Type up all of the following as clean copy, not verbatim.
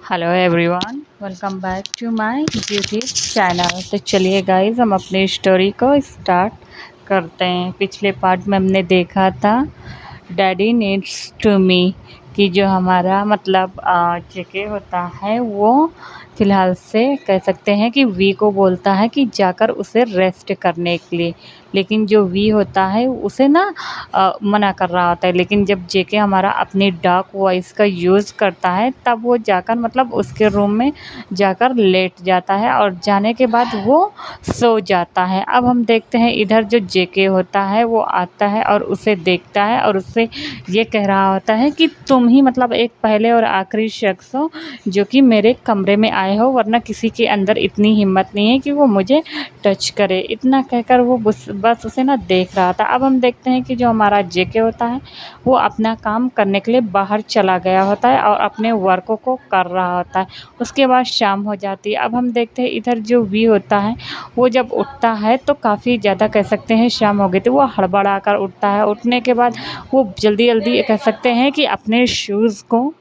Hello everyone, welcome back to my YouTube channel. तो चलिए guys, हम अपनी स्टोरी को स्टार्ट करते हैं। पिछले पार्ट में हमने देखा था डैडी नीड्स टू मी कि जो हमारा मतलब जेके होता है वो फ़िलहाल से कह सकते हैं कि वी को बोलता है कि जाकर उसे रेस्ट करने के लिए, लेकिन जो वी होता है उसे ना मना कर रहा होता है। लेकिन जब जेके हमारा अपनी डार्क वॉइस का यूज़ करता है तब वो जाकर मतलब उसके रूम में जाकर लेट जाता है और जाने के बाद वो सो जाता है। अब हम देखते हैं इधर जो जेके होता है वो आता है और उसे देखता है और उससे ये कह रहा होता है कि तुम ही मतलब एक पहले और आखिरी शख्स हो जो कि मेरे कमरे में आए हो, वरना किसी के अंदर इतनी हिम्मत नहीं है कि वो मुझे टच करे। इतना कहकर वो बस उसे ना देख रहा था। अब हम देखते हैं कि जो हमारा जेके होता है वो अपना काम करने के लिए बाहर चला गया होता है और अपने वर्कों को कर रहा होता है। उसके बाद शाम हो जाती है। अब हम देखते हैं इधर जो वी होता है वो जब उठता है तो काफ़ी ज़्यादा कह सकते हैं शाम हो गई थी। वो हड़बड़ा कर उठता है। उठने के बाद वो जल्दी जल्दी कह सकते हैं कि अपने शूज़ को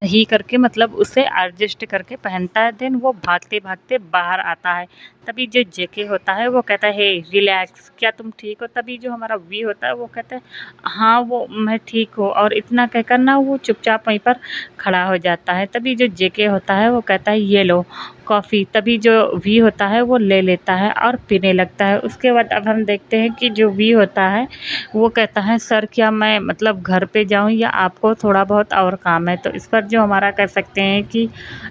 सही करके मतलब उसे एडजस्ट करके पहनता है। देन वो भागते भागते बाहर आता है। तभी जो जेके होता है वो कहता है, हे रिलैक्स, क्या तुम ठीक हो? तभी जो हमारा वी होता है वो कहता है, हाँ वो मैं ठीक हूँ। और इतना कहकर ना वो चुपचाप वहीं पर खड़ा हो जाता है। तभी जो जेके होता है वो कहता है, ये लो कॉफ़ी। तभी जो वी होता है वो ले लेता है और पीने लगता है। उसके बाद अब हम देखते हैं कि जो वी होता है वो कहता है, सर क्या मैं मतलब घर पे जाऊं या आपको थोड़ा बहुत और काम है? तो इस पर जो हमारा कह सकते हैं कि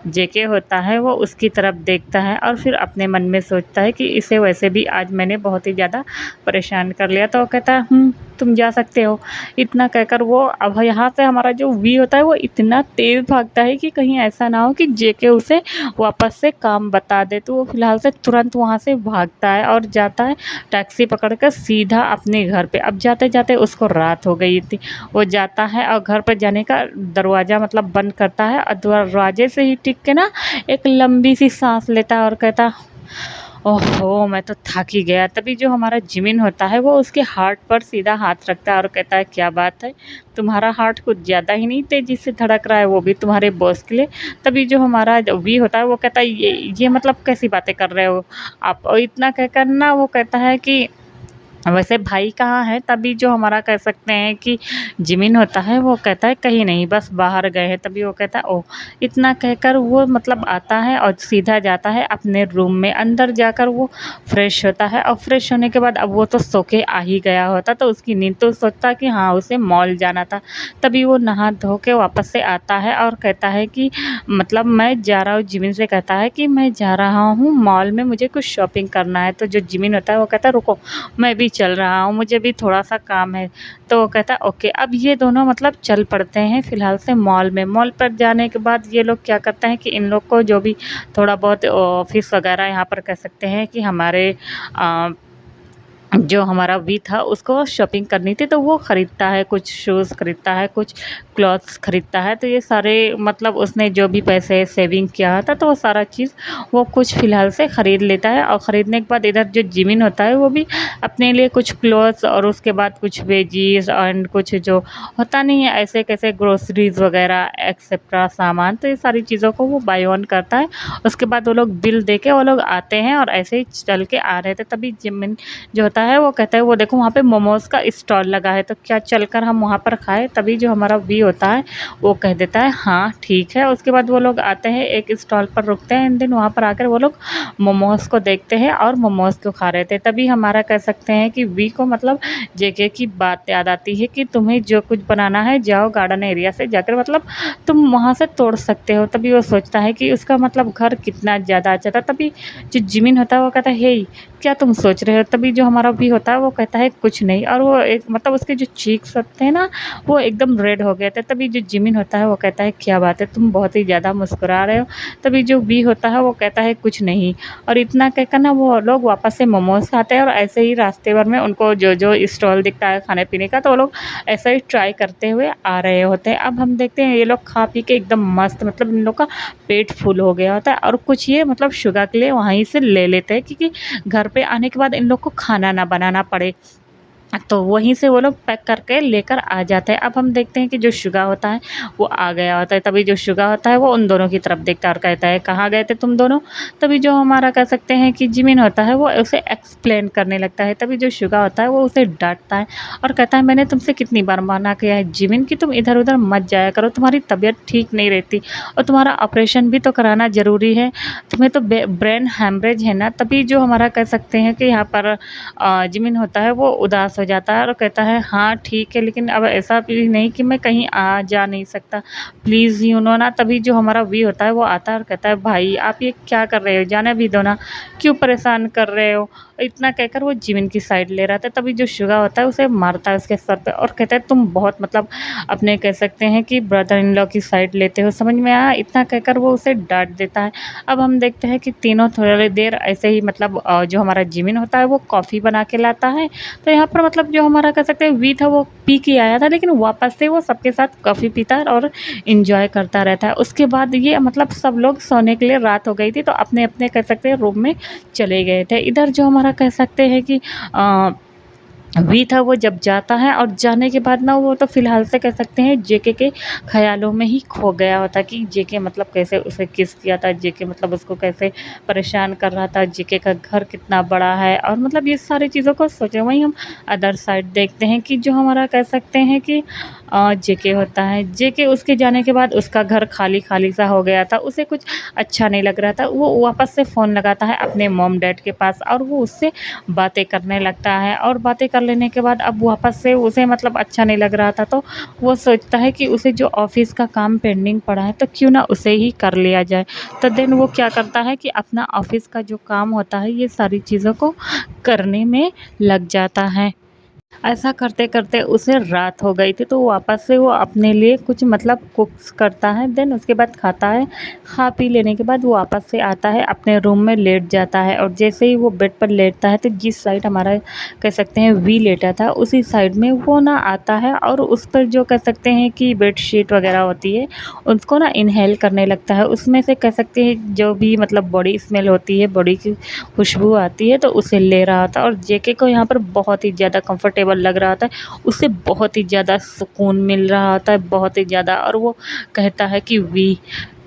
जेके होता है वो उसकी तरफ देखता है और फिर अपने मन में सोचता है कि इसे वैसे भी आज मैंने बहुत ही ज़्यादा परेशान कर लिया। तो वो कहता है, तुम जा सकते हो। इतना कहकर वो अब यहाँ से हमारा जो वी होता है वो इतना तेज़ भागता है कि कहीं ऐसा ना हो कि जेके उसे वापस से काम बता दे। तो वो फ़िलहाल से तुरंत वहाँ से भागता है और जाता है टैक्सी पकड़कर सीधा अपने घर पे। अब जाते-जाते उसको रात हो गई थी। वो जाता है और घर पर जाने का दरवाज़ा मतलब बंद करता है और दरवाजे से ही टिक के ना एक लंबी सी साँस लेता है और कहता, ओहो! मैं तो थक ही गया। तभी जो हमारा जिमिन होता है वो उसके हार्ट पर सीधा हाथ रखता है और कहता है, क्या बात है? तुम्हारा हार्ट कुछ ज़्यादा ही नहीं तेज़ी से धड़क रहा है, वो भी तुम्हारे बॉस के लिए। तभी जो हमारा वी होता है वो कहता है, ये मतलब कैसी बातें कर रहे हो आप? और इतना कहकर ना वो कहता है कि वैसे भाई कहाँ है? तभी जो हमारा कह सकते हैं कि जिमिन होता है वो कहता है, कहीं नहीं, बस बाहर गए हैं। तभी वो कहता है, ओह! इतना कहकर वो मतलब आता है और सीधा जाता है अपने रूम में। अंदर जाकर वो फ्रेश होता है और फ्रेश होने के बाद अब वो तो सो के आ ही गया होता, तो उसकी नींद तो सोचता कि हाँ, उसे मॉल जाना था। तभी वो नहा धो के वापस से आता है और कहता है कि मतलब मैं जा रहा हूँ, जिमिन से कहता है कि मैं जा रहा हूँ मॉल में, मुझे कुछ शॉपिंग करना है। तो जो जिमिन होता है वो कहता है, रुको मैं भी चल रहा हूँ, मुझे भी थोड़ा-सा काम है। तो वो कहता है, ओके। अब ये दोनों मतलब चल पड़ते हैं फ़िलहाल से मॉल में। मॉल पर जाने के बाद ये लोग क्या करते हैं कि इन लोग को जो भी थोड़ा बहुत ऑफ़िस वग़ैरह यहाँ पर कह सकते हैं कि हमारे अ जो हमारा वी था उसको शॉपिंग करनी थी, तो वो ख़रीदता है, कुछ शूज़ ख़रीदता है, कुछ क्लॉथ्स ख़रीदता है। तो ये सारे मतलब उसने जो भी पैसे सेविंग किया था तो वो सारा चीज़ वो कुछ फ़िलहाल से ख़रीद लेता है। और ख़रीदने के बाद इधर जो जिमिन होता है वो भी अपने लिए कुछ क्लॉथ्स और उसके बाद कुछ वेजीज़ एंड कुछ जो होता नहीं है ऐसे कैसे ग्रोसरीज़ वग़ैरह एक्सेट्रा सामान, तो ये सारी चीज़ों को वो बाय ऑन करता है। उसके बाद वो लोग बिल दे के वो लोग आते हैं और ऐसे ही चल के आ रहे थे। तभी जिमिन जो होता है वो कहता है, वो देखो वहाँ पे मोमोज़ का स्टॉल लगा है, तो क्या चलकर हम वहाँ पर खाएँ? तभी जो हमारा वी होता है वो कह देता है, हाँ ठीक है। उसके बाद वो लोग आते हैं, एक स्टॉल पर रुकते हैं एंड देन वहाँ पर आकर वो लोग मोमोज़ को देखते हैं और मोमोज़ को खा रहे थे। तभी हमारा कह सकते हैं कि वी को मतलब जेके की बात याद आती है कि तुम्हें जो कुछ बनाना है जाओ गार्डन एरिया से जाकर मतलब तुम वहाँ से तोड़ सकते हो। तभी वो सोचता है कि उसका मतलब घर कितना ज़्यादा अच्छा था। तभी जो जिमिन होता है वो कहता है, हे क्या तुम सोच रहे हो? तभी जो हमारा भी होता है वो कहता है, कुछ नहीं। और वो एक मतलब उसके जो चीक्स होते हैं ना वो एकदम रेड हो गए थे। तभी जो जिमिन होता है वो कहता है, क्या बात है, तुम बहुत ही ज़्यादा मुस्कुरा रहे हो? तभी जो वी होता है वो कहता है, कुछ नहीं। और इतना कहकर ना वो लोग वापस से मोमोज़ खाते हैं और ऐसे ही रास्ते भर में उनको जो जो स्टॉल दिखता है खाने पीने का तो वो लोग ऐसा ही ट्राई करते हुए आ रहे होते हैं। अब हम देखते हैं ये लोग खा पी के एकदम मस्त मतलब इन लोग का पेट फुल हो गया होता है और कुछ ये मतलब शुगर के लिए वहीं से ले लेते हैं क्योंकि घर पे आने के बाद इन लोग को खाना ना बनाना पड़े। तो वहीं से वो लोग पैक करके लेकर आ जाते हैं। अब हम देखते हैं कि जो शुगा होता है वो आ गया होता है, तभी जो शुगा होता है वो उन दोनों की तरफ देखता है और कहता है, कहाँ गए थे तुम दोनों? तभी जो हमारा कह सकते हैं कि जिमिन होता है वो उसे एक्सप्लेन करने लगता है। तभी जो शुगा होता है वो उसे डाँटता है और कहता है, मैंने तुमसे कितनी बार मना किया है जिमिन कि तुम इधर-उधर मत जाया करो, तुम्हारी तबीयत ठीक नहीं रहती और तुम्हारा ऑपरेशन भी तो कराना ज़रूरी है, तुम्हें तो ब्रेन हैमरेज है ना। तभी जो हमारा कह सकते हैं कि यहाँ पर जिमिन होता है वो उदास हो जाता है और कहता है, हाँ ठीक है, लेकिन अब ऐसा भी नहीं कि मैं कहीं आ जा नहीं सकता, प्लीज़ यू नो ना। तभी जो हमारा वी होता है वो आता है और कहता है, भाई आप ये क्या कर रहे हो, जाने भी दो ना, क्यों परेशान कर रहे हो। इतना कहकर वो जिमिन की साइड ले रहा था। तभी जो शुगा होता है उसे मारता है उसके सर पे और कहता है, तुम बहुत मतलब अपने कह सकते हैं कि ब्रदर इन लॉ की साइड लेते हो, समझ में आया। इतना कहकर वो उसे डांट देता है। अब हम देखते हैं कि तीनों थोड़ी देर ऐसे ही मतलब जो हमारा जिमिन होता है वो कॉफ़ी बना के लाता है। तो यहाँ पर मतलब जो हमारा कह सकते हैं वी था वो पी के आया था, लेकिन वापस से वो सबके साथ कॉफ़ी पीता है और इंजॉय करता रहता है। उसके बाद ये मतलब सब लोग सोने के लिए रात हो गई थी, तो अपने अपने कह सकते हैं रूम में चले गए थे। इधर जो हमारा कह सकते हैं कि वी था वो जब जाता है और जाने के बाद ना वो तो फ़िलहाल से कह सकते हैं जेके के ख़्यालों में ही खो गया होता कि जेके मतलब कैसे उसे किस किया था, जेके मतलब उसको कैसे परेशान कर रहा था, जेके का घर कितना बड़ा है और मतलब ये सारी चीज़ों को सोचे। वहीं हम अदर साइड देखते हैं कि जो हमारा कह सकते हैं कि जेके होता है, जेके उसके जाने के बाद उसका घर खाली-खाली सा हो गया था, उसे कुछ अच्छा नहीं लग रहा था। वो वापस से फ़ोन लगाता है अपने मॉम डैड के पास और वो उससे बातें करने लगता है और बातें कर लेने के बाद अब वापस से उसे मतलब अच्छा नहीं लग रहा था, तो वो सोचता है कि उसे जो ऑफ़िस का काम पेंडिंग पड़ा है तो क्यों ना उसे ही कर लिया जाए। तो देन वो क्या करता है कि अपना ऑफ़िस का जो काम होता है ये सारी चीज़ों को करने में लग जाता है। ऐसा करते-करते उसे रात हो गई थी, तो वापस से वो अपने लिए कुछ मतलब कुक्स करता है, देन उसके बाद खाता है। खा पी लेने के बाद वो वापस से आता है, अपने रूम में लेट जाता है और जैसे ही वो बेड पर लेटता है, तो जिस साइड हमारा कह सकते हैं वी लेटा था, उसी साइड में वो ना आता है और उस पर जो कह सकते हैं कि बेडशीट वगैरह होती है, उसको ना इन्हेल करने लगता है। उसमें से कह सकते हैं जो भी मतलब बॉडी स्मेल होती है, बॉडी की खुशबू आती है, तो उसे ले रहा था और जेके को यहाँ पर बहुत ही ज़्यादा कंफर्टेबल लग रहा था। उसे बहुत ही ज़्यादा सुकून मिल रहा था, बहुत ही ज़्यादा। और वो कहता है कि वी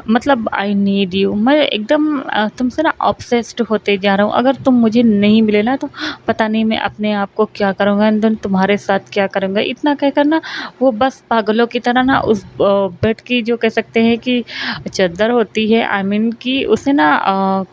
मतलब आई नीड यू, मैं एकदम तुमसे ना ऑब्सेस्ड होते जा रहा हूँ। अगर तुम मुझे नहीं मिले ना तो पता नहीं मैं अपने आप को क्या करूँगा, एंड देन तुम्हारे साथ क्या करूँगा। इतना कहकर ना वो बस पागलों की तरह ना उस बेड की जो कह सकते हैं कि चद्दर होती है, आई मीन कि उसे ना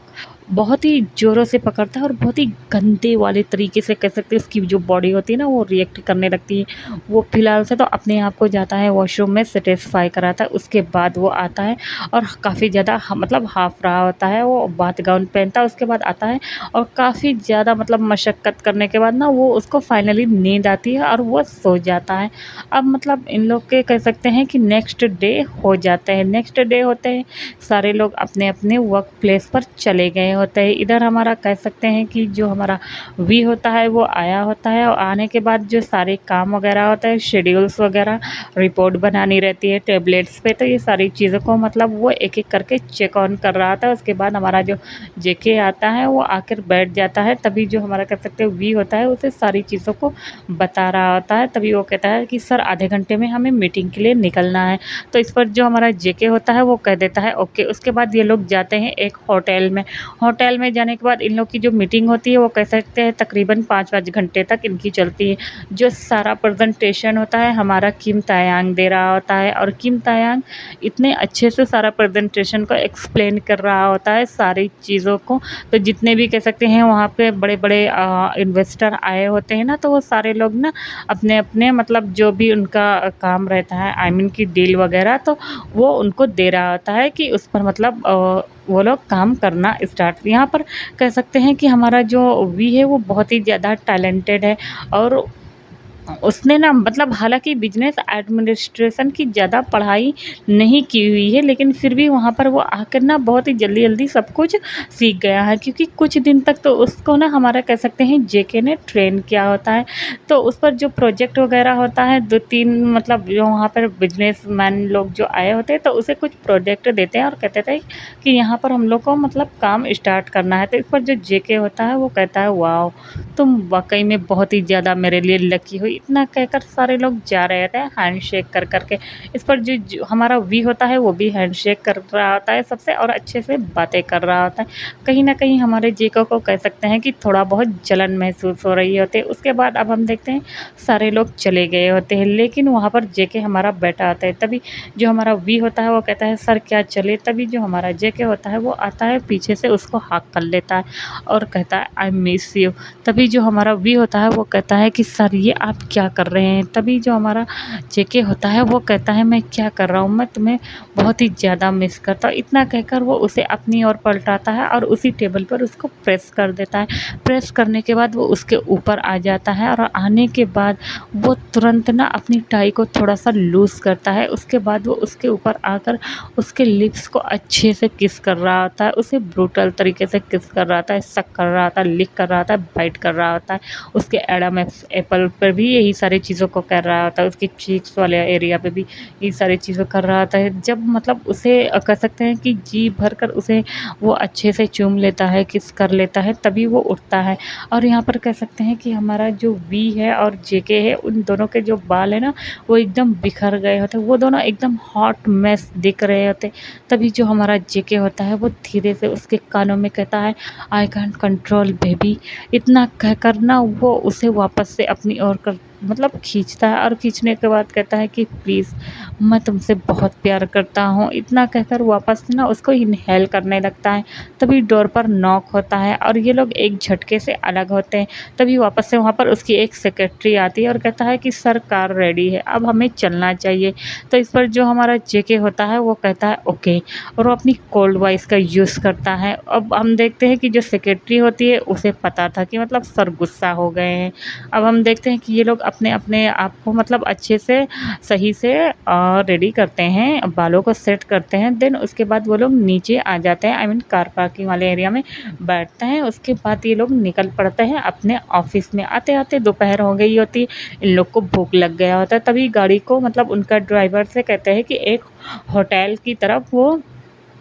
बहुत ही ज़ोरों से पकड़ता है और बहुत ही गंदे वाले तरीके से कह सकते हैं उसकी जो बॉडी होती है ना वो रिएक्ट करने लगती है। वो फ़िलहाल से तो अपने आप को जाता है वॉशरूम में सैटिस्फाई कराता है, उसके बाद वो आता है और काफ़ी ज़्यादा मतलब हाफ रहा होता है, वो बाथ गाउन पहनता है, उसके बाद आता है और काफ़ी ज़्यादा मतलब मशक्क़त करने के बाद ना वो उसको फाइनली नींद आती है और वो सो जाता है। अब मतलब इन लोग के कह सकते हैं कि नेक्स्ट डे हो जाते हैं। नेक्स्ट डे होते हैं, सारे लोग अपने-अपने वर्क प्लेस पर चले गए होते हैं। इधर हमारा कह सकते हैं कि जो हमारा वी होता है वो आया होता है और आने के बाद जो सारे काम वगैरह होता है, शेड्यूल्स वगैरह, रिपोर्ट बनानी रहती है टैबलेट्स पे, तो ये सारी चीज़ों को मतलब वो एक-एक करके चेक ऑन कर रहा था। उसके बाद हमारा जो जेके आता है वो आकर बैठ जाता है। तभी जो हमारा कह सकते हैं वी होता है उसे सारी चीज़ों को बता रहा होता है। तभी वो कहता है कि सर आधे घंटे में हमें मीटिंग के लिए निकलना है। तो इस पर जो हमारा जेके होता है वो कह देता है ओके। उसके बाद ये लोग जाते हैं एक होटल में। होटल में जाने के बाद इन लोग की जो मीटिंग होती है वो कह सकते हैं तकरीबन 5-5 घंटे तक इनकी चलती है। जो सारा प्रेजेंटेशन होता है हमारा किम तायांग दे रहा होता है और किम तायांग इतने अच्छे से सारा प्रेजेंटेशन को एक्सप्लेन कर रहा होता है सारी चीज़ों को। तो जितने भी कह सकते हैं वहाँ पे बड़े-बड़े इन्वेस्टर आए होते हैं ना, तो वो सारे लोग ना अपने-अपने मतलब जो भी उनका काम रहता है आई मीन की डील वगैरह, तो वो उनको दे रहा होता है कि उस पर मतलब वो लोग काम करना स्टार्ट। यहाँ पर कह सकते हैं कि हमारा जो वी है वो बहुत ही ज़्यादा टैलेंटेड है और उसने ना मतलब हालाँकि बिज़नेस एडमिनिस्ट्रेशन की ज़्यादा पढ़ाई नहीं की हुई है, लेकिन फिर भी वहाँ पर वो आकर ना बहुत ही जल्दी-जल्दी सब कुछ सीख गया है, क्योंकि कुछ दिन तक तो उसको ना हमारा कह सकते हैं जेके ने ट्रेन किया होता है। तो उस पर जो प्रोजेक्ट वग़ैरह होता है 2-3 मतलब जो वहाँ पर बिज़नेसमैन लोग जो आए होते हैं, तो उसे कुछ प्रोजेक्ट देते हैं और कहते थे कि यहाँ पर हम लोग को मतलब काम स्टार्ट करना है। तो इस पर जो जेके होता है वो कहता है, वाओ! तुम वाक़ई में बहुत ही ज़्यादा मेरे लिए लकी हो। इतना कहकर सारे लोग जा रहे थे हैंडशेक कर के। इस पर जो हमारा वी होता है वो भी हैंडशेक कर रहा होता है सबसे और अच्छे से बातें कर रहा होता है। कहीं न कहीं हमारे जेको को कह सकते हैं कि थोड़ा बहुत जलन महसूस हो रही होती है। उसके बाद अब हम देखते हैं सारे लोग चले गए होते हैं, लेकिन वहाँ पर जेके हमारा बैठा आता है। तभी जो हमारा वी होता है वो कहता है, सर क्या चले? तभी जो हमारा जेके होता है वो आता है पीछे से उसको हग कर लेता है और कहता है, आई मिस यू। तभी जो हमारा वी होता है वो कहता है कि सर ये आप क्या कर रहे हैं? तभी जो हमारा जेके होता है वो कहता है, मैं क्या कर रहा हूँ, मैं तुम्हें बहुत ही ज़्यादा मिस करता हूँ। इतना कहकर वो उसे अपनी ओर पलटाता है और उसी टेबल पर उसको प्रेस कर देता है। प्रेस करने के बाद वो उसके ऊपर आ जाता है और आने के बाद वो तुरंत ना अपनी टाई को थोड़ा-सा लूज़ करता है। उसके बाद वो उसके ऊपर आकर उसके लिप्स को अच्छे से किस कर रहा होता है, उसे ब्रूटल तरीके से किस कर रहा था, सक कर रहा था, लिक कर रहा था, बाइट कर रहा होता है। उसके एडम एप्पल पर भी यही सारी चीज़ों को कर रहा होता है, उसकी चीक्स वाले एरिया पे भी यही सारी चीज़ें कर रहा होता है। जब मतलब उसे कह सकते हैं कि जी भरकर उसे वो अच्छे से चूम लेता है, किस कर लेता है, तभी वो उठता है। और यहाँ पर कह सकते हैं कि हमारा जो वी है और जेके है, उन दोनों के जो बाल है ना वो एकदम बिखर गए होते हैं, वो दोनों एकदम हॉट मेस दिख रहे होते। तभी जो हमारा जेके होता है वो धीरे से उसके कानों में कहता है, आई कैन कंट्रोल बेबी। इतना कहकर ना वो उसे वापस से अपनी ओर कर मतलब खींचता है और खींचने के बाद कहता है कि प्लीज़ मैं तुमसे बहुत प्यार करता हूँ। इतना कहकर वापस ना उसको इन्हेल करने लगता है। तभी डोर पर नॉक होता है और ये लोग एक झटके से अलग होते हैं। तभी वापस से वहाँ पर उसकी एक सेक्रेटरी आती है और कहता है कि सर कार रेडी है, अब हमें चलना चाहिए। तो इस पर जो हमारा जेके होता है वो कहता है ओके, और वो अपनी कोल्ड वॉइस का यूज़ करता है। अब हम देखते हैं कि जो सेक्रेटरी होती है उसे पता था कि मतलब सर गुस्सा हो गए हैं। अब हम देखते हैं कि ये लोग अपने अपने आप को मतलब अच्छे से सही से रेडी करते हैं, बालों को सेट करते हैं। देन उसके बाद वो लोग नीचे आ जाते हैं, आई मीन कार पार्किंग वाले एरिया में बैठते हैं। उसके बाद ये लोग निकल पड़ते हैं अपने ऑफिस में। आते आते दोपहर हो गई होती है, इन लोग को भूख लग गया होता है। तभी गाड़ी को मतलब उनका ड्राइवर से कहते हैं कि एक होटल की तरफ वो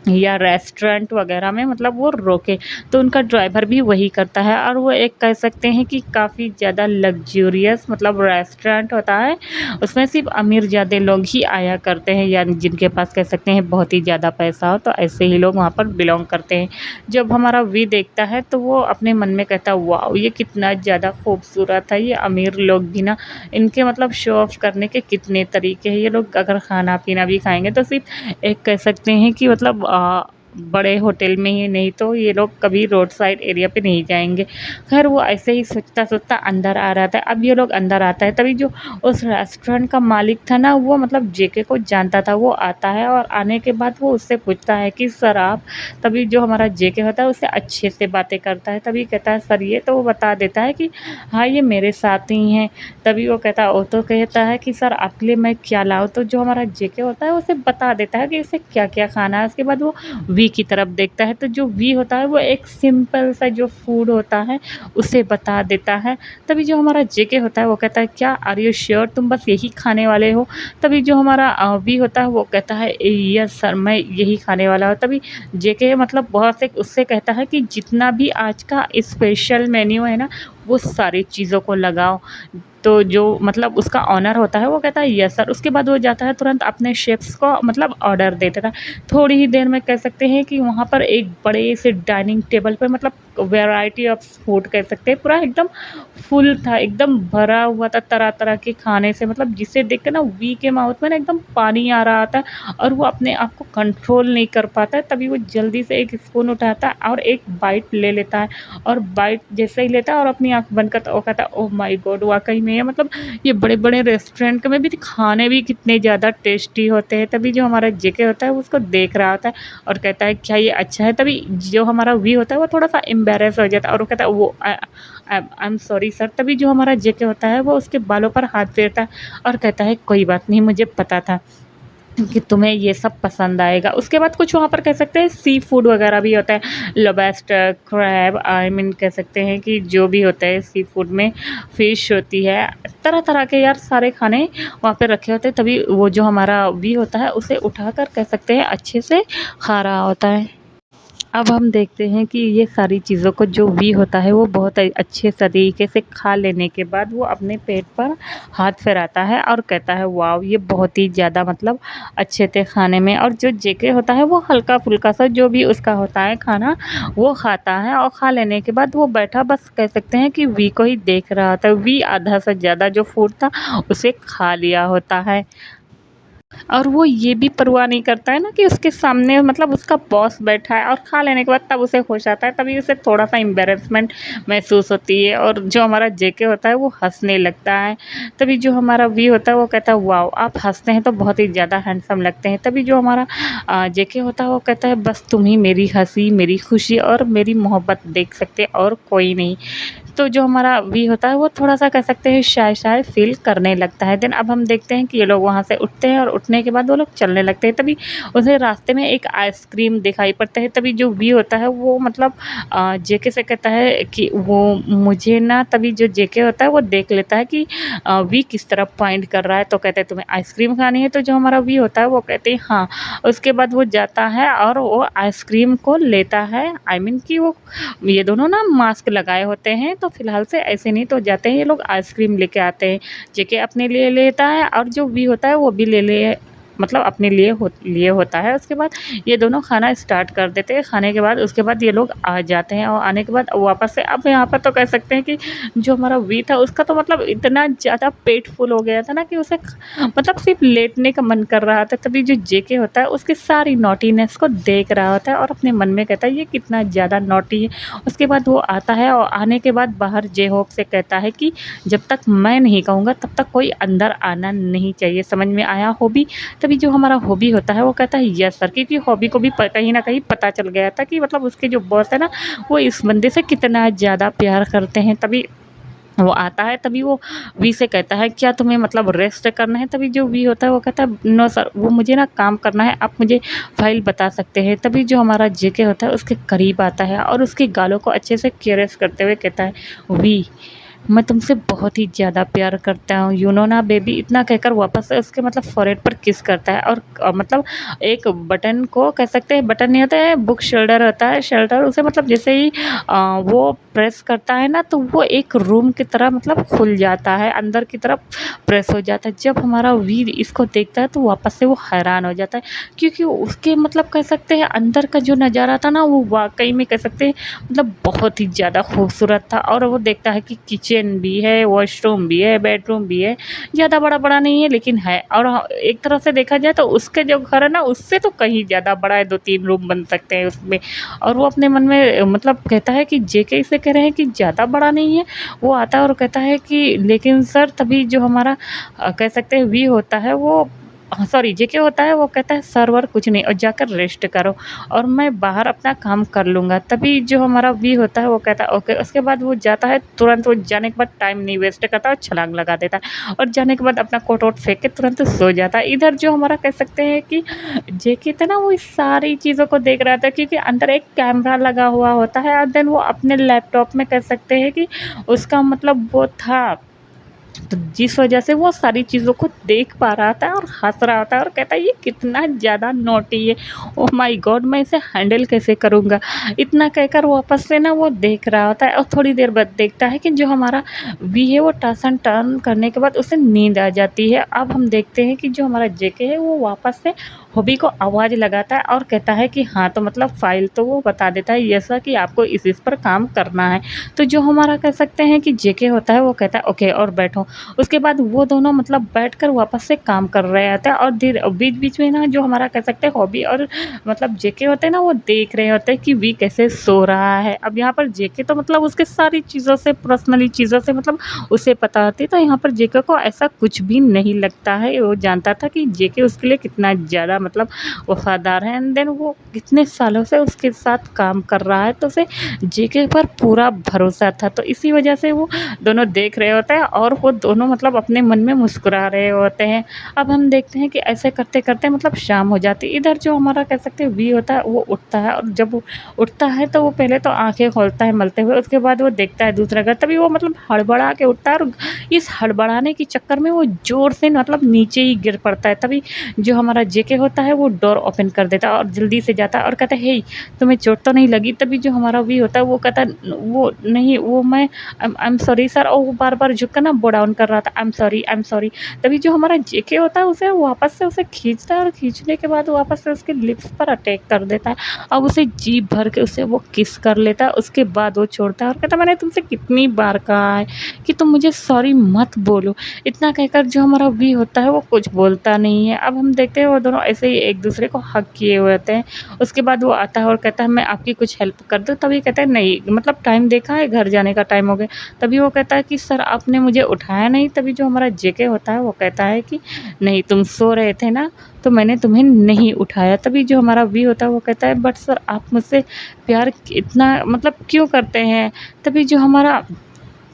या रेस्टोरेंट वगैरह में मतलब वो रोके। तो उनका ड्राइवर भी वही करता है और वो एक कह सकते हैं कि काफ़ी ज़्यादा लग्ज़ूरियस मतलब रेस्टोरेंट होता है। उसमें सिर्फ़ अमीरज़ादे लोग ही आया करते हैं, या जिनके पास कह सकते हैं बहुत ही ज़्यादा पैसा हो, तो ऐसे ही लोग वहाँ पर बिलॉन्ग करते हैं। जब हमारा वी देखता है तो वो अपने मन में कहता है, वाओ! ये कितना ज़्यादा खूबसूरत है, ये अमीर लोग भी ना इनके मतलब शो ऑफ़ करने के कितने तरीके हैं। ये लोग अगर खाना-पीना भी खाएँगे तो सिर्फ़ एक कह सकते हैं कि मतलब बड़े होटल में ही, नहीं तो ये लोग कभी रोड साइड एरिया पे नहीं जाएँगे। ख़ैर वो ऐसे ही सोचता-सोचता अंदर आ रहा था। अब ये लोग अंदर आता है, तभी जो उस रेस्टोरेंट का मालिक था ना वो मतलब जेके को जानता था। वो आता है और आने के बाद वो उससे पूछता है कि सर आप? तभी जो हमारा जेके होता है उससे अच्छे से बातें करता है। तभी कहता है सर ये, तो वो बता देता है कि हाँ, ये मेरे साथ ही हैं। तभी वो कहता है, वो तो कहता है कि सर आपके लिए मैं क्या लाऊँ? तो जो हमारा जेके होता है उसे बता देता है कि उसे क्या-क्या खाना है। उसके बाद वो वी की तरफ देखता है, तो जो वी होता है वो एक सिंपल सा जो फूड होता है उसे बता देता है। तभी जो हमारा जेके होता है वो कहता है, क्या आर यू श्योर तुम बस यही खाने वाले हो? तभी जो हमारा वी होता है वो कहता है यस सर मैं यही खाने वाला हूँ। तभी जेके मतलब बहुत से उससे कहता है कि जितना भी आज का स्पेशल मेन्यू है ना वो सारी चीज़ों को लगाओ। तो जो मतलब उसका ऑनर होता है वो कहता है यस सर। उसके बाद वो जाता है तुरंत अपने शेफ्स को मतलब ऑर्डर दे देता है। थोड़ी ही देर में कह सकते हैं कि वहाँ पर एक बड़े से डाइनिंग टेबल पे मतलब वैरायटी ऑफ फूड कह सकते हैं, पूरा एकदम फुल था, एकदम भरा हुआ था तरह-तरह के खाने से, मतलब जिसे देख के ना वी के माउथ में ना एकदम पानी आ रहा था और वो अपने आप को कंट्रोल नहीं कर पाता है। तभी वो जल्दी से एक स्पून उठाता है और एक बाइट ले लेता है और बाइट जैसे ही लेता है और अपनी आँख बंद करता है, वो कहता है ओह माय गॉड! वाक़ई में नहीं है, मतलब ये बड़े-बड़े रेस्टोरेंट में भी खाने भी कितने ज़्यादा टेस्टी होते हैं। तभी जो हमारा जेके होता है वो उसको देख रहा होता है और कहता है क्या ये अच्छा है? तभी जो हमारा वी होता है वो थोड़ा-सा एम्बैरेस हो जाता है और वो कहता है वो आई एम सॉरी सर। तभी जो हमारा जेके होता है वो उसके बालों पर हाथ फेरता है और कहता है कोई बात नहीं, मुझे पता था कि तुम्हें ये सब पसंद आएगा। उसके बाद कुछ वहाँ पर कह सकते हैं सी फूड वगैरह भी होता है, लोबस्टर, क्रैब, आई मीन कह सकते हैं कि जो भी होता है सी फूड में, फ़िश होती है, तरह-तरह के यार सारे खाने वहाँ पे रखे होते हैं। तभी वो जो हमारा भी होता है उसे उठाकर कह सकते हैं अच्छे से खा रहा होता है। अब हम देखते हैं कि ये सारी चीज़ों को जो भी होता है वो बहुत अच्छे तरीके से खा लेने के बाद वो अपने पेट पर हाथ फिराता है और कहता है वाव ये बहुत ही ज़्यादा मतलब अच्छे थे खाने में। और जो जेके होता है वो हल्का फुल्का सा जो भी उसका होता है खाना वो खाता है और खा लेने के बाद वो बैठा बस कह सकते हैं कि वी को ही देख रहा था। वी आधा से ज़्यादा जो फूड था उसे खा लिया होता है और वो ये भी परवाह नहीं करता है ना कि उसके सामने मतलब उसका बॉस बैठा है और खा लेने के बाद तब उसे होश आता है। तभी उसे थोड़ा-सा एम्बैरेसमेंट महसूस होती है और जो हमारा जेके होता है वो हँसने लगता है। तभी जो हमारा वी होता है वो कहता है वाओ! आप हँसते हैं तो बहुत ही ज़्यादा हैंडसम लगते हैं। तभी जो हमारा जेके होता है वो कहता है बस तुम ही मेरी हँसी, मेरी खुशी और मेरी मोहब्बत देख सकते और कोई नहीं। तो जो हमारा वी होता है वो थोड़ा-सा कह सकते हैं शाय-शाय फ़ील करने लगता है। देन अब हम देखते हैं कि ये लोग वहाँ से उठते हैं और उठने के बाद वो लोग चलने लगते हैं। तभी उसे रास्ते में एक आइसक्रीम दिखाई पड़ता है। तभी जो वी होता है वो मतलब जेके से कहता है कि वो मुझे ना तभी जो जेके होता है वो देख लेता है कि वी किस तरफ पॉइंट कर रहा है। तो कहते हैं तुम्हें आइसक्रीम खानी है? तो जो हमारा वी होता है वो कहते हैं हाँ। उसके बाद वो जाता है और वो आइसक्रीम को लेता है। आई मीन कि वो ये दोनों ना मास्क लगाए होते हैं तो फ़िलहाल से ऐसे नहीं तो जाते हैं ये लोग आइसक्रीम लेके आते हैं। जेके अपने लिए लेता है और जो वी होता है वो भी ले मतलब अपने लिए होता है। उसके बाद ये दोनों खाना स्टार्ट कर देते हैं। खाने के बाद उसके बाद ये लोग आ जाते हैं और आने के बाद वापस से अब यहाँ पर तो कह सकते हैं कि जो हमारा वी था उसका तो मतलब इतना ज़्यादा पेट फुल हो गया था ना कि उसे मतलब सिर्फ़ लेटने का मन कर रहा था। तभी जो जेके होता है उसकी सारी नॉटीनेस को देख रहा होता है और अपने मन में कहता है ये कितना ज़्यादा नॉटी है। उसके बाद वो आता है और आने के बाद बाहर जे-होप से कहता है कि जब तक मैं नहीं कहूँगा तब तक कोई अंदर आना नहीं चाहिए। समझ में आया हॉबी? तभी जो हमारा हॉबी होता है वो कहता है यस सर, क्योंकि हॉबी को भी कहीं न कहीं पता चल गया था कि मतलब उसके जो बॉस है ना वो इस बंदे से कितना ज़्यादा प्यार करते हैं। तभी वो आता है। तभी वो वी से कहता है क्या तुम्हें मतलब रेस्ट करना है? तभी जो वी होता है वो कहता है नो सर, वो मुझे ना काम करना है, आप मुझे फाइल बता सकते हैं। तभी जो हमारा जेके होता है उसके करीब आता है और उसके गालों को अच्छे से केयर्स करते हुए कहता है वी मैं तुमसे बहुत ही ज़्यादा प्यार करता हूँ, यू नो ना बेबी। इतना कहकर वापस से उसके मतलब फ़ॉरहेड पर किस करता है और मतलब एक बटन को कह सकते हैं, बटन नहीं होता है, बुक शोल्डर होता है, शोल्डर उसे मतलब जैसे ही वो प्रेस करता है ना तो वो एक रूम की तरह मतलब खुल जाता है, अंदर की तरफ प्रेस हो जाता है। जब हमारा वीर इसको देखता है तो वापस से वो हैरान हो जाता है, क्योंकि उसके मतलब कह सकते हैं अंदर का जो नज़ारा था ना वो वाक़ई में कह सकते हैं मतलब बहुत ही ज़्यादा खूबसूरत था। और वो देखता है कि किचन भी है, वॉशरूम भी है, बेडरूम भी है, ज़्यादा बड़ा-बड़ा नहीं है लेकिन है। और एक तरह से देखा जाए तो उसके जो घर है ना उससे तो कहीं ज़्यादा बड़ा है, 2-3 रूम बन सकते हैं उसमें। और वो अपने मन में मतलब कहता है कि जेके इसे कह रहे हैं कि ज़्यादा बड़ा नहीं है। वो आता है और कहता है कि लेकिन सर, तभी जो हमारा कह सकते हैं वी होता है वो सॉरी जेके होता है वो कहता है सर्वर कुछ नहीं और जाकर रेस्ट करो और मैं बाहर अपना काम कर लूँगा। तभी जो हमारा वी होता है वो कहता है ओके। उसके बाद वो जाता है, तुरंत वो जाने के बाद टाइम नहीं वेस्ट करता और छलांग लगा देता है और जाने के बाद अपना कोट वोट फेंक के तुरंत सो जाता है। इधर जो हमारा कह सकते हैं कि जेके था ना वो इस सारी चीज़ों को देख रहा था, क्योंकि अंदर एक कैमरा लगा हुआ होता है और देन वो अपने लैपटॉप में कह सकते हैं कि उसका मतलब वो था, तो जिस वजह से वो सारी चीज़ों को देख पा रहा था और हँस रहा था और कहता है ये कितना ज़्यादा नॉटी है, ओह माय गॉड मैं इसे हैंडल कैसे करूँगा। इतना कहकर वापस से ना वो देख रहा होता है और थोड़ी देर बाद देखता है कि जो हमारा वी है वो टॉस एंड टर्न करने के बाद उसे नींद आ जाती है। अब हम देखते हैं कि जो हमारा जेके है वो वापस से हॉबी को आवाज़ लगाता है और कहता है कि हाँ, तो मतलब फ़ाइल तो वो बता देता है ऐसा कि आपको इस पर काम करना है। तो जो हमारा कह सकते हैं कि जेके होता है वो कहता है ओके और बैठो। उसके बाद वो दोनों मतलब बैठकर वापस से काम कर रहे होते हैं और बीच-बीच में ना जो हमारा कह सकते हैं हॉबी और मतलब जेके होते हैं ना वो देख रहे होते हैं कि वी कैसे सो रहा है। अब यहाँ पर जेके तो मतलब उसके सारी चीज़ों से पर्सनली चीज़ों से मतलब उसे पता होती है, तो यहाँ पर जेके को ऐसा कुछ भी नहीं लगता है। वो जानता था कि जेके उसके लिए कितना ज़्यादा मतलब वफ़ादार है एंड देन वो कितने सालों से उसके साथ काम कर रहा है, तो उसे जेके पर पूरा भरोसा था। तो इसी वजह से वो दोनों देख रहे होते हैं और वो दोनों मतलब अपने मन में मुस्कुरा रहे होते हैं। अब हम देखते हैं कि ऐसे करते-करते मतलब शाम हो जाती है। इधर जो हमारा कह सकते हैं वी होता है वो उठता है और जब वो उठता है तो वो पहले तो आँखें खोलता है मलते हुए, उसके बाद वो देखता है दूसरा घर, तभी वो मतलब हड़बड़ा के उठता है और इस हड़बड़ाने के चक्कर में वो ज़ोर से मतलब नीचे ही गिर पड़ता है। तभी जो हमारा जेके होता है वो डोर ओपन कर देता है और जल्दी से जाता है और कहता है, "हे! तुम्हें चोट तो नहीं लगी?" तभी जो हमारा वी होता है वो कहता है, "वो नहीं, वो मैं आई एम सॉरी सर", और वो बार-बार झुक कर ना बो डाउन कर रहा था, आई एम सॉरी। तभी जो हमारा जेके होता है उसे वापस से उसे खींचता है और खींचने के बाद वापस से उसके लिप्स पर अटैक कर देता है। अब उसे जी भर के उसे वो किस कर लेता है, उसके बाद वो छोड़ता है और कहता है, "मैंने तुमसे कितनी बार कहा है कि तुम मुझे सॉरी मत बोलो।" इतना कहकर जो हमारा वी होता है वो कुछ बोलता नहीं है। अब हम देखते हैं वो दोनों ऐसे ही एक-दूसरे को हग किए हुए होते हैं। उसके बाद वो आता है और कहता है, "मैं आपकी कुछ हेल्प कर दूँ?" तभी कहता है, "नहीं, मतलब टाइम देखा है, घर जाने का टाइम हो गया।" तभी वो कहता है कि, "सर आपने मुझे उठाया नहीं?" तभी जो हमारा जेके होता है वो कहता है कि, "नहीं, तुम सो रहे थे ना, तो मैंने तुम्हें नहीं उठाया।" तभी जो हमारा वी होता है वो कहता है, "बट सर आप मुझसे प्यार इतना मतलब क्यों करते हैं?" तभी जो हमारा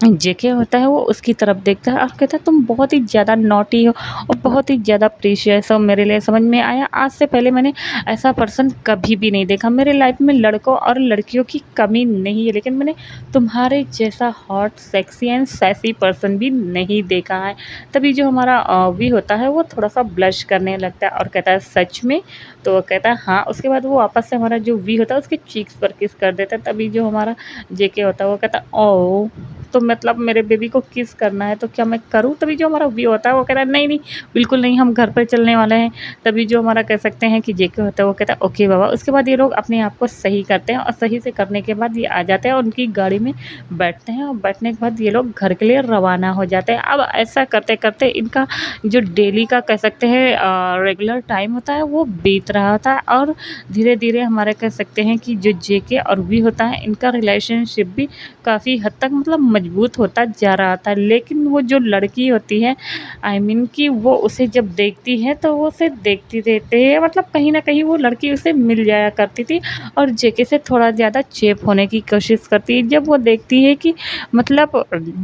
जेके होता है वो उसकी तरफ देखता है और कहता है, "तुम बहुत ही ज़्यादा नॉटी हो और बहुत ही ज़्यादा प्रीशियस हो मेरे लिए, समझ में आया? आज से पहले मैंने ऐसा पर्सन कभी भी नहीं देखा। मेरे लाइफ में लड़कों और लड़कियों की कमी नहीं है, लेकिन मैंने तुम्हारे जैसा hot, sexy and sassy person भी नहीं देखा है।" तभी जो हमारा वी होता है वो थोड़ा-सा ब्लश करने लगता है और कहता है, "सच में?" तो वो कहता है, "हाँ।" उसके बाद वो वापस से हमारा जो वी होता है उसके चीक्स पर किस कर देता है। तभी जो हमारा जेके होता है वो कहता है, "ओह! तो मतलब मेरे बेबी को किस करना है, तो क्या मैं करूँ?" तभी जो हमारा वी होता है वो कह रहा है, "नहीं, नहीं, बिल्कुल नहीं, हम घर पे चलने वाले हैं।" तभी जो हमारा कह सकते हैं कि जेके होता है वो कहता है, "ओके बाबा।" उसके बाद ये लोग अपने आप को सही करते हैं और सही से करने के बाद ये आ जाते हैं और उनकी गाड़ी में बैठते हैं और बैठने के बाद ये लोग घर के लिए रवाना हो जाते हैं। अब ऐसा करते-करते इनका जो डेली का कह सकते हैं रेगुलर टाइम होता है वो बीत रहा होता है और धीरे-धीरे हमारे कह सकते हैं कि जो जेके और वी होता है इनका रिलेशनशिप भी काफ़ी हद तक मतलब मजबूत होता जा रहा था। लेकिन वो जो लड़की होती है आई मीन कि वो उसे जब देखती है तो वो उसे देखती रहती है, मतलब कहीं न कहीं वो लड़की उसे मिल जाया करती थी और जेके से थोड़ा ज़्यादा चेप होने की कोशिश करती है। जब वो देखती है कि मतलब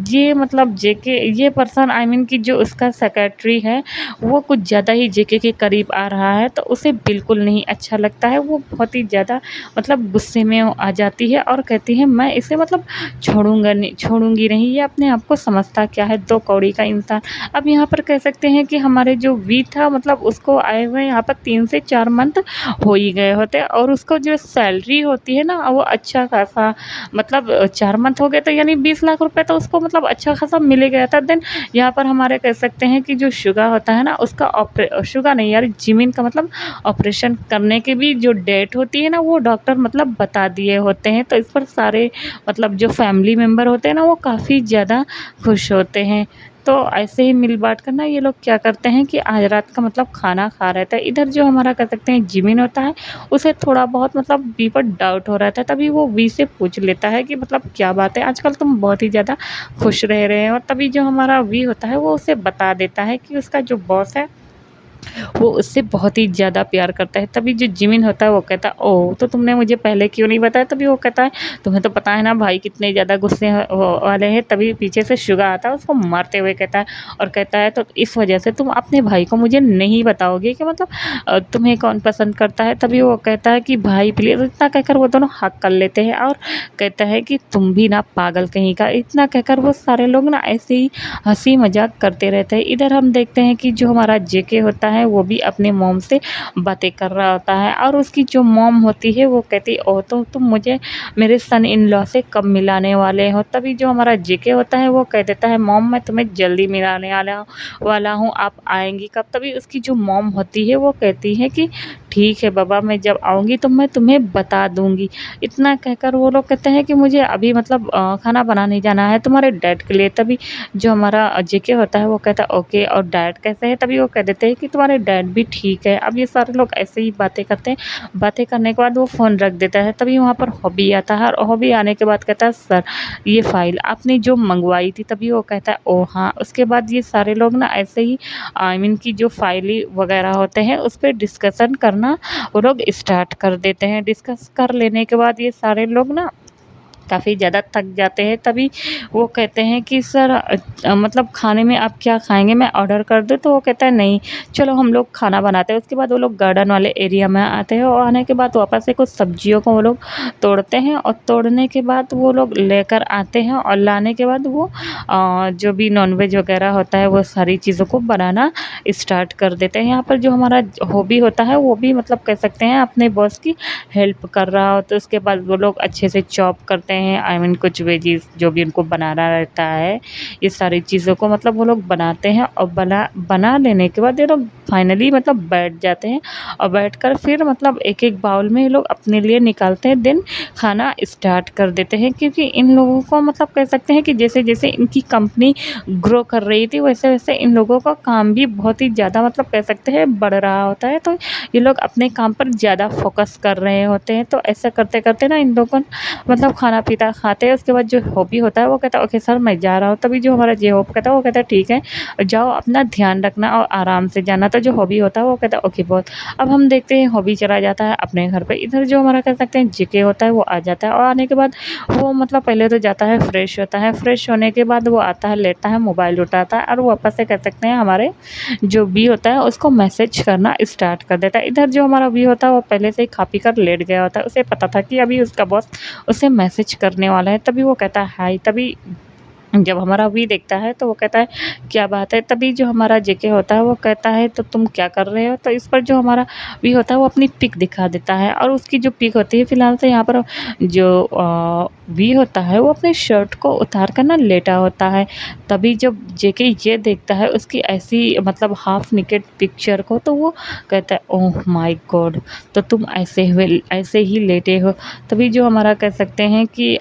ये मतलब जेके ये पर्सन आई मीन कि जो उसका सेक्रेटरी है वो कुछ ज़्यादा ही जेके के करीब आ रहा है, तो उसे बिल्कुल नहीं अच्छा लगता है। वो बहुत ही ज़्यादा मतलब गुस्से में आ जाती है और कहती है, "मैं इसे मतलब छोड़ूँगी नहीं, ये अपने आप को समझता क्या है, 2 कौड़ी का इंसान।" अब यहाँ पर कह सकते हैं कि हमारे जो वी था मतलब उसको आए हुए यहाँ पर 3 से 4 मंथ हो ही गए होते और उसको जो सैलरी होती है ना वो अच्छा खासा मतलब 4 मंथ हो गए तो यानी 20 लाख रुपए तो उसको मतलब अच्छा खासा मिल ही गया था। देन यहाँ पर हमारे कह सकते हैं कि जो शुगा होता है ना उसका शुगा नहीं यार जिमिन का मतलब ऑपरेशन करने की भी जो डेट होती है ना वो डॉक्टर मतलब बता दिए होते हैं। तो इस पर सारे मतलब जो फैमिली मेम्बर होते हैं ना वो काफ़ी ज़्यादा खुश होते हैं। तो ऐसे ही मिल बाँट कर ना ये लोग क्या करते हैं कि आज रात का मतलब खाना खा रहे थे। इधर जो हमारा कह सकते हैं जिमिन होता है उसे थोड़ा बहुत मतलब वी पर डाउट हो रहा था। तभी वो वी से पूछ लेता है कि मतलब क्या बात है, आजकल तुम बहुत ही ज़्यादा खुश रह रहे हैं। और तभी जो हमारा वी होता है वो उसे बता देता है कि उसका जो बॉस है वो उससे बहुत ही ज़्यादा प्यार करता है। तभी जो जिमिन होता है वो कहता है, "ओह! तो तुमने मुझे पहले क्यों नहीं बताया?" तभी वो कहता है, "तुम्हें तो पता है ना भाई कितने ज़्यादा गुस्से वाले हैं।" तभी पीछे से शुगा आता है उसको मारते हुए कहता है और कहता है, "तो इस वजह से तुम अपने भाई को मुझे नहीं बताओगे कि मतलब तुम्हें कौन पसंद करता है?" तभी वो कहता है कि, "भाई प्लीज़", इतना कहकर वो दोनों हग कर लेते हैं और कहता है कि, "तुम भी ना पागल कहीं का।" इतना कहकर वो सारे लोग ना ऐसे ही हँसी मज़ाक करते रहते हैं। इधर हम देखते हैं कि जो हमारा जेके होता है वो भी अपने मॉम से बातें कर रहा होता है और उसकी जो मॉम होती है वो कहती ओ तो तुम मुझे मेरे सन इन लॉ से कब मिलाने वाले हो। तभी जो हमारा जेके होता है वो कह देता है मॉम मैं तुम्हें जल्दी मिलाने वाला हूँ, आप आएंगी कब। तभी उसकी जो मॉम होती है वो कहती है कि ठीक है बाबा, मैं जब आऊँगी तो मैं तुम्हें बता दूँगी। इतना कहकर वो लोग कहते हैं कि मुझे अभी मतलब खाना बनाने जाना है तुम्हारे डैड के लिए। तभी जो हमारा जेके होता है वो कहता है ओके, और डैड कैसे है। तभी वो कह देते हैं कि तुम्हारे डैड भी ठीक है। अब ये सारे लोग ऐसे ही बातें करते हैं। बातें करने के बाद वो फ़ोन रख देता है। तभी वहाँ पर हॉबी आता है और हॉबी आने के बाद कहता है सर ये फ़ाइल आपने जो मंगवाई थी। तभी वो कहता है ओह हाँ। उसके बाद ये सारे लोग ना ऐसे ही आई मीन की जो फाइल वगैरह होते हैं उस पर डिस्कशन करना वो लोग स्टार्ट कर देते हैं। डिस्कस कर लेने के बाद ये सारे लोग ना काफ़ी ज़्यादा थक जाते हैं। तभी वो कहते हैं कि सर मतलब खाने में आप क्या खाएँगे, मैं ऑर्डर कर दूँ? तो वो कहता है नहीं, चलो हम लोग खाना बनाते हैं। उसके बाद वो लोग गार्डन वाले एरिया में आते हैं और आने के बाद वापस से कुछ सब्जियों को वो लोग तोड़ते हैं और तोड़ने के बाद वो लोग लेकर आते हैं और लाने के बाद वो जो भी नॉनवेज वगैरह होता है वो सारी चीज़ों को बनाना स्टार्ट कर देते हैं। यहाँ पर जो हमारा हॉबी होता है वो भी मतलब कह सकते हैं अपने बॉस की हेल्प कर रहा हो। तो उसके बाद वो लोग अच्छे से चॉप करते हैं आई मीन कुछ वेजीज जो भी उनको बनाना रहता है, ये सारी चीज़ों को मतलब वो लोग बनाते हैं और बना लेने के बाद ये लोग फाइनली मतलब बैठ जाते हैं और बैठकर फिर मतलब एक एक बाउल में ये लोग अपने लिए निकालते हैं। देन खाना स्टार्ट कर देते हैं क्योंकि इन लोगों को मतलब कह सकते हैं कि जैसे जैसे इनकी कंपनी ग्रो कर रही थी वैसे वैसे इन लोगों का काम भी बहुत ही ज़्यादा मतलब कह सकते हैं बढ़ रहा होता है। तो ये लोग अपने काम पर ज़्यादा फोकस कर रहे होते हैं। तो ऐसा करते करते ना इन लोगों मतलब खाना पीता खाते हैं। उसके बाद जो हॉबी होता है वो कहता है ओके सर मैं जा रहा हूँ। तभी जो हमारा जे होप कहता है वो कहता है ठीक है जाओ, अपना ध्यान रखना और आराम से जाना। तो जो हॉबी होता है वो कहता है ओके बहुत। अब हम देखते हैं हॉबी चला जाता है अपने घर पे। इधर जो हमारा कह सकते हैं जेके होता है वो आ जाता है और आने के बाद वो मतलब पहले तो जाता है फ्रेश होता है। फ्रेश होने के बाद वो आता है, लेता है, मोबाइल उठाता है और वापस से कह सकते हैं हमारे जो बी होता है उसको मैसेज करना स्टार्ट कर देता है। इधर जो हमारा बी होता है वो पहले से ही खा पी कर लेट गया होता है। उसे पता था कि अभी उसका बॉस उसे मैसेज करने वाला है। तभी वो कहता है हाय। तभी जब हमारा वी देखता है तो वो कहता है क्या बात है। तभी जो हमारा जेके होता है वो कहता है तो तुम क्या कर रहे हो। तो इस पर जो हमारा वी होता है वो अपनी पिक दिखा देता है और उसकी जो पिक होती है फ़िलहाल से यहाँ पर जो वी होता है वो अपने शर्ट को उतार कर ना लेटा होता है। तभी जब जेके ये देखता है उसकी ऐसी मतलब हाफ नेकेड पिक्चर को तो वो कहता है ओह माय गॉड, तो तुम ऐसे ही लेटे हो। तभी जो हमारा कह सकते हैं कि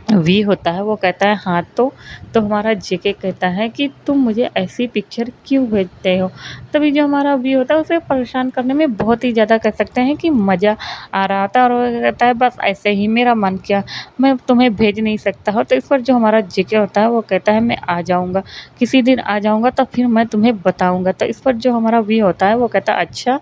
वी होता है वो कहता है हाँ तो हमारा जेके कहता है कि तुम मुझे ऐसी पिक्चर क्यों भेजते हो। तभी जो हमारा वी होता है उसे परेशान करने में बहुत ही ज़्यादा कह सकते हैं कि मज़ा आ रहा था और वो कहता है बस ऐसे ही मेरा मन किया, मैं तुम्हें भेज नहीं सकता हो। तो इस पर जो हमारा जेके होता है वो कहता है मैं आ जाऊँगा, किसी दिन आ जाऊँगा तो फिर मैं तुम्हें बताऊँगा। तो इस पर जो हमारा वी होता है वो कहता है अच्छा